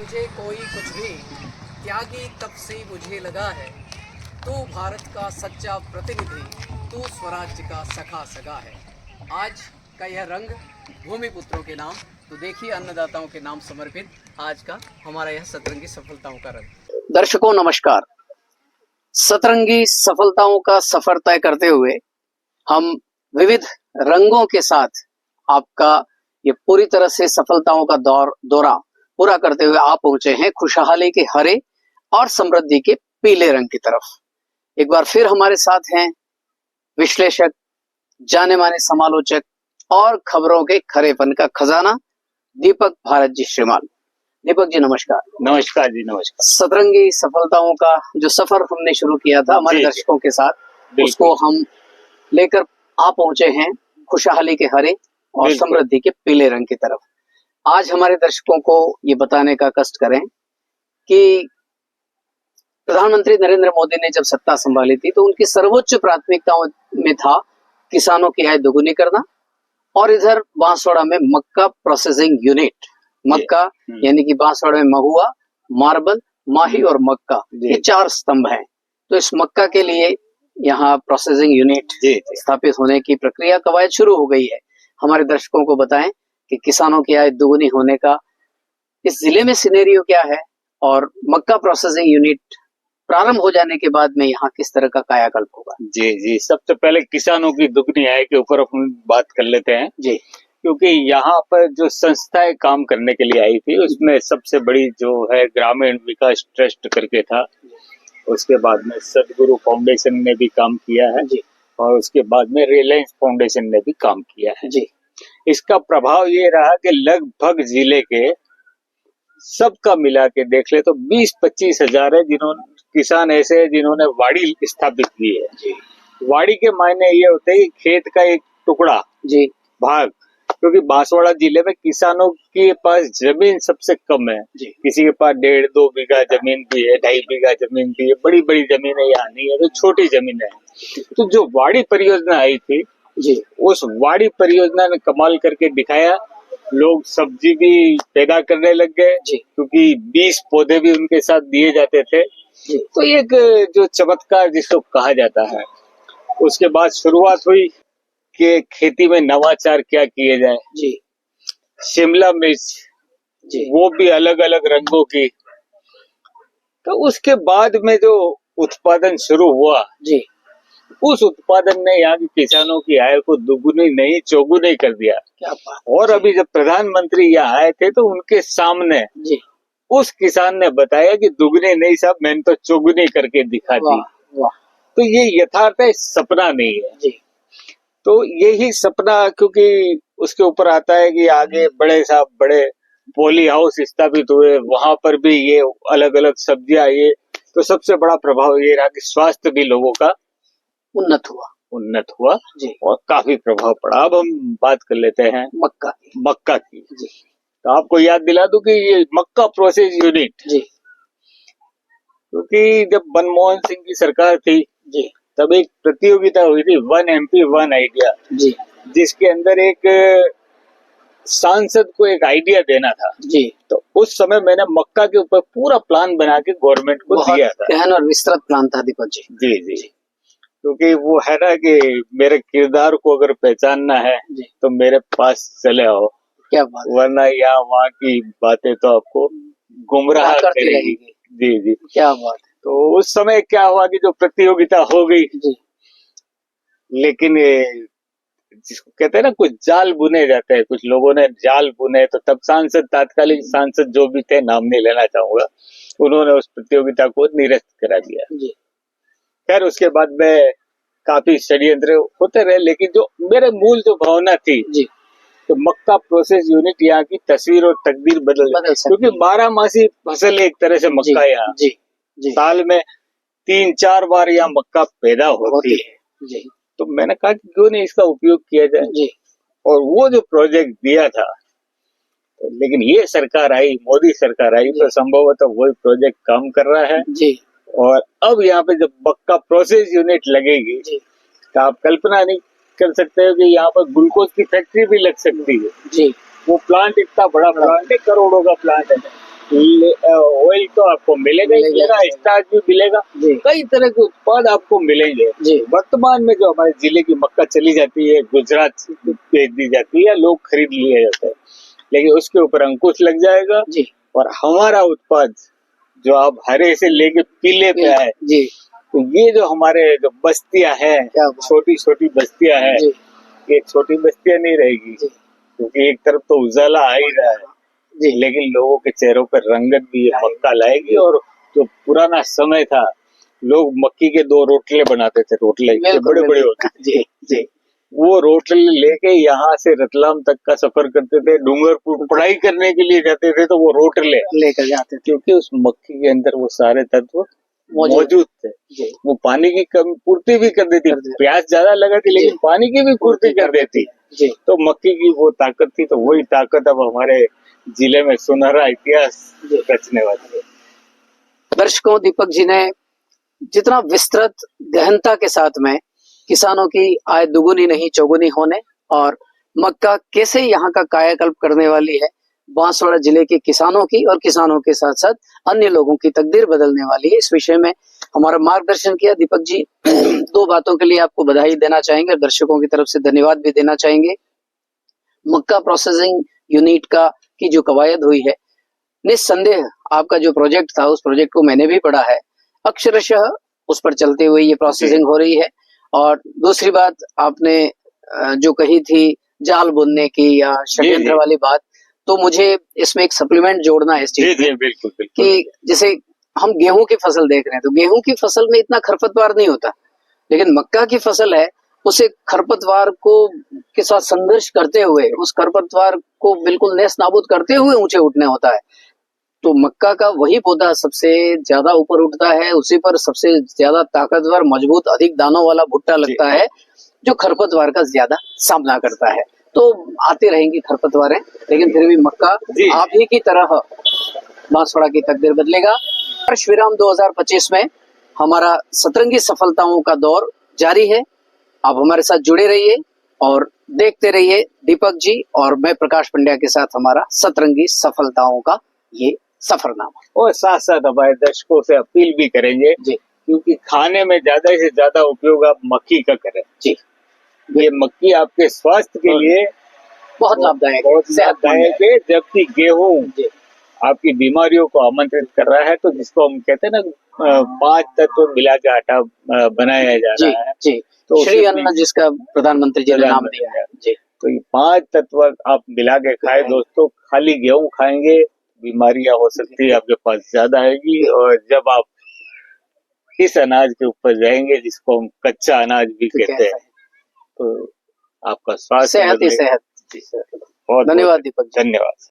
तुझे कोई कुछ भी त्यागी तब से मुझे लगा है। तू भारत का सच्चा प्रतिनिधि, तू स्वराज्य का सखा सगा है। आज का यह रंग भूमि पुत्रों के नाम, तो देखिए अन्नदाताओं के नाम समर्पित आज का हमारा यह सतरंगी सफलताओं का रंग। दर्शकों नमस्कार। सतरंगी सफलताओं का सफर तय करते हुए हम विविध रंगों के साथ आपका ये पूरी तरह से सफलताओं का दौरा पूरा करते हुए आप पहुंचे हैं खुशहाली के हरे और समृद्धि के पीले रंग की तरफ। एक बार फिर हमारे साथ हैं विश्लेषक, जाने माने समालोचक और खबरों के खरेपन का खजाना दीपक भारत जी श्रीमान। दीपक जी नमस्कार। नमस्कार जी, नमस्कार। सतरंगी सफलताओं का जो सफर हमने शुरू किया था हमारे दर्शकों के साथ, उसको हम लेकर आ पहुंचे हैं खुशहाली के हरे और समृद्धि के पीले रंग की तरफ। आज हमारे दर्शकों को ये बताने का कष्ट करें कि प्रधानमंत्री नरेंद्र मोदी ने जब सत्ता संभाली थी तो उनकी सर्वोच्च प्राथमिकताओं में था किसानों की आय दोगुनी करना, और इधर बांसवाड़ा में मक्का प्रोसेसिंग यूनिट, मक्का यानी कि बांसवाड़ा में महुआ, मार्बल, माही और मक्का, ये चार स्तंभ हैं। तो इस मक्का के लिए यहाँ प्रोसेसिंग यूनिट स्थापित होने की प्रक्रिया कवायद शुरू हो गई है। हमारे दर्शकों को बताएं कि किसानों की आय दोगुनी होने का इस जिले में सिनेरियो क्या है और मक्का प्रोसेसिंग यूनिट प्रारंभ हो जाने के बाद में यहाँ किस तरह का कायाकल्प होगा। जी, सबसे पहले किसानों की दुगनी आय के ऊपर हम बात कर लेते हैं जी, क्योंकि यहाँ पर जो संस्थाएं काम करने के लिए आई थी उसमें सबसे बड़ी जो है ग्रामीण विकास ट्रस्ट करके था, उसके बाद में सदगुरु फाउंडेशन ने भी काम किया है जी, और उसके बाद में रिलायंस फाउंडेशन ने भी काम किया है जी। इसका प्रभाव ये रहा कि लगभग जिले के सबका मिला के देख ले तो 20-25 हजार है जिन्होंने किसान ऐसे हैं जिन्होंने वाड़ी स्थापित की है जी। वाड़ी के मायने ये होते हैं खेत का एक टुकड़ा जी, भाग, क्योंकि बांसवाड़ा जिले में किसानों के पास जमीन सबसे कम है जी। किसी के पास 1.5-2 बीघा जमीन भी है, 2.5 बीघा जमीन भी है, बड़ी बड़ी जमीन है यहाँ नहीं है, तो छोटी जमीन है। तो जो वाड़ी परियोजना आई थी जी, उस वाड़ी परियोजना ने कमाल करके दिखाया। लोग सब्जी भी पैदा करने लग गए क्योंकि 20 पौधे भी उनके साथ दिए जाते थे। तो एक जो चमत्कार जिसको कहा जाता है, उसके बाद शुरुआत हुई कि खेती में नवाचार क्या किए जाए जी। शिमला मिर्च जी, वो भी अलग अलग रंगों की। तो उसके बाद में जो उत्पादन शुरू हुआ जी, उस उत्पादन ने यहाँ के किसानों की आय को दुगुनी नहीं चौगुनी कर दिया। क्या बात। और अभी जब प्रधानमंत्री यहाँ आए थे तो उनके सामने जी, उस किसान ने बताया कि दुगुनी नहीं साहब, मैंने तो चौगुनी करके दिखा दी। तो ये यथार्थ है, सपना नहीं है जी। तो यही सपना, क्योंकि उसके ऊपर आता है कि आगे बड़े पॉली हाउस स्थापित हुए, वहां पर भी ये अलग अलग सब्जियां आए, तो सबसे बड़ा प्रभाव ये रहा कि स्वास्थ्य भी लोगों का उन्नत हुआ जी, और काफी प्रभाव पड़ा। अब हम बात कर लेते हैं मक्का की जी। तो आपको याद दिला दूं कि ये मक्का प्रोसेस यूनिट जी, क्योंकि जब मनमोहन सिंह की सरकार थी जी, तब एक प्रतियोगिता हुई थी 1 MP 1 आइडिया जी, जिसके अंदर एक सांसद को एक आइडिया देना था जी। तो उस समय मैंने मक्का के ऊपर पूरा प्लान बना के गवर्नमेंट को दिया था। गहन और विस्तृत प्लान था दीपक जी। जी, क्योंकि वो है ना कि मेरे किरदार को अगर पहचानना है तो मेरे पास चले आओ, क्या बात, वरना यहाँ वहाँ की बातें तो आपको गुमराह करेगी। जी, क्या बात। तो उस समय क्या हुआ कि जो प्रतियोगिता हो गई जी, लेकिन जिसको कहते हैं ना कुछ जाल बुने जाते हैं, कुछ लोगों ने जाल बुने, तो तब तात्कालिक सांसद जो भी थे, नाम नहीं लेना चाहूंगा, उन्होंने उस प्रतियोगिता को निरस्त करा दिया जी। खैर उसके बाद में काफी षड्यंत्र होते रहे, लेकिन जो मेरे मूल जो भावना थी जी, तो मक्का प्रोसेस यूनिट यहाँ की तस्वीर और तकदीर बदल क्योंकि 12मासी फसल एक तरह से मक्का यहाँ जी, साल में 3-4 बार यहाँ मक्का पैदा होती है जी। तो मैंने कहा कि क्यों नहीं इसका उपयोग किया जाए जी, और वो जो प्रोजेक्ट दिया था, तो लेकिन ये सरकार आई, मोदी सरकार आई, तो संभवतः वही प्रोजेक्ट काम कर रहा है जी। और अब यहाँ पे जब मक्का प्रोसेस यूनिट लगेगी जी, तो आप कल्पना नहीं कर सकते हो कि यहाँ पर ग्लूकोज की फैक्ट्री भी लग सकती है जी। वो प्लांट इतना बड़ा प्लांट है, करोड़ों का प्लांट है। ऑयल तो आपको मिलेगा ही मिलेगा, स्टार्च भी मिलेगा, कई तरह के उत्पाद आपको मिलेंगे। वर्तमान में जो हमारे जिले की मक्का चली जाती है, गुजरात से भेज दी जाती है, लोग खरीद लिए जाते हैं, लेकिन उसके ऊपर अंकुश लग जाएगा और हमारा उत्पाद जो आप हरे से लेके पीले पे है, तो ये जो हमारे जो बस्तियां हैं, छोटी छोटी बस्तियां हैं, ये छोटी बस्तियां नहीं रहेगी, क्योंकि एक तरफ तो उजाला आ ही रहा है, लेकिन लोगों के चेहरों पर रंगत भी ये मक्का लाएगी। और जो पुराना समय था, लोग मक्की के 2 रोटले बनाते थे, रोटले बड़े बड़े होते थे, वो रोटले लेके यहाँ से रतलाम तक का सफर करते थे, डूंगरपुर पढ़ाई करने के लिए जाते थे, तो वो रोटले लेकर जाते थे, क्योंकि उस मक्की के अंदर वो सारे तत्व मौजूद थे। वो पानी की कमी पूर्ति भी कर देती, प्यास ज्यादा लगा थी लेकिन पानी की भी पूर्ति कर देती। तो मक्की की वो ताकत थी, तो वही ताकत अब हमारे जिले में सुनहरा इतिहास रचने वाली है। दर्शकों, दीपक जी ने जितना विस्तृत गहनता के साथ में किसानों की आय दुगुनी नहीं चौगुनी होने और मक्का कैसे यहाँ का कायाकल्प करने वाली है, बांसवाड़ा जिले के किसानों की और किसानों के साथ साथ अन्य लोगों की तकदीर बदलने वाली है, इस विषय में हमारा मार्गदर्शन किया। दीपक जी, 2 बातों के लिए आपको बधाई देना चाहेंगे और दर्शकों की तरफ से धन्यवाद भी देना चाहेंगे। मक्का प्रोसेसिंग यूनिट का की जो कवायद हुई है, निस्संदेह आपका जो प्रोजेक्ट था, उस प्रोजेक्ट को मैंने भी पढ़ा है, अक्षरशः उस पर चलते हुए ये प्रोसेसिंग हो रही है। और दूसरी बात आपने जो कही थी जाल बुनने की या षड्यंत्र वाली बात, तो मुझे इसमें एक सप्लीमेंट जोड़ना है इस चीज में, बिल्कुल कि जैसे हम गेहूं की फसल देख रहे हैं, तो गेहूं की फसल में इतना खरपतवार नहीं होता, लेकिन मक्का की फसल है, उसे खरपतवार को के साथ संघर्ष करते हुए, उस खरपतवार को बिल्कुल नेस्त नाबूद करते हुए ऊंचे उठने होता है। तो मक्का का वही पौधा सबसे ज्यादा ऊपर उठता है, उसी पर सबसे ज्यादा ताकतवर, मजबूत, अधिक दानों वाला भुट्टा लगता है, जो खरपतवार का ज्यादा सामना करता है। तो आती रहेंगी खरपतवारें, लेकिन फिर भी मक्का आप ही की तरह बांसवाड़ा की तकदीर बदलेगा। वर्ष विराम 2025 में हमारा सतरंगी सफलताओं का दौर जारी है। आप हमारे साथ जुड़े रहिए और देखते रहिए दीपक जी और मैं प्रकाश पंड्या के साथ हमारा सतरंगी सफलताओं का ये सफरनामा। और साथ साथ हमारे दर्शकों से अपील भी करेंगे क्योंकि खाने में ज्यादा से ज्यादा उपयोग आप मक्की का करें। ये मक्की आपके स्वास्थ्य के लिए बहुत लाभदायक है, जबकि गेहूं आपकी बीमारियों को आमंत्रित कर रहा है। तो जिसको हम कहते हैं ना 5 तत्व मिला के आटा बनाया जा रहा है, तो श्री अन्न जिसका प्रधानमंत्री जी ने नाम दिया है। तो ये 5 तत्व आप मिला के खाए दोस्तों, खाली गेहूं खाएंगे बीमारियां हो सकती है आपके पास ज्यादा आएगी। और जब आप इस अनाज के ऊपर रहेंगे जिसको हम कच्चा अनाज भी कहते हैं, तो आपका स्वास्थ्य सेहत ही सेहत। बहुत धन्यवाद दीपक, धन्यवाद।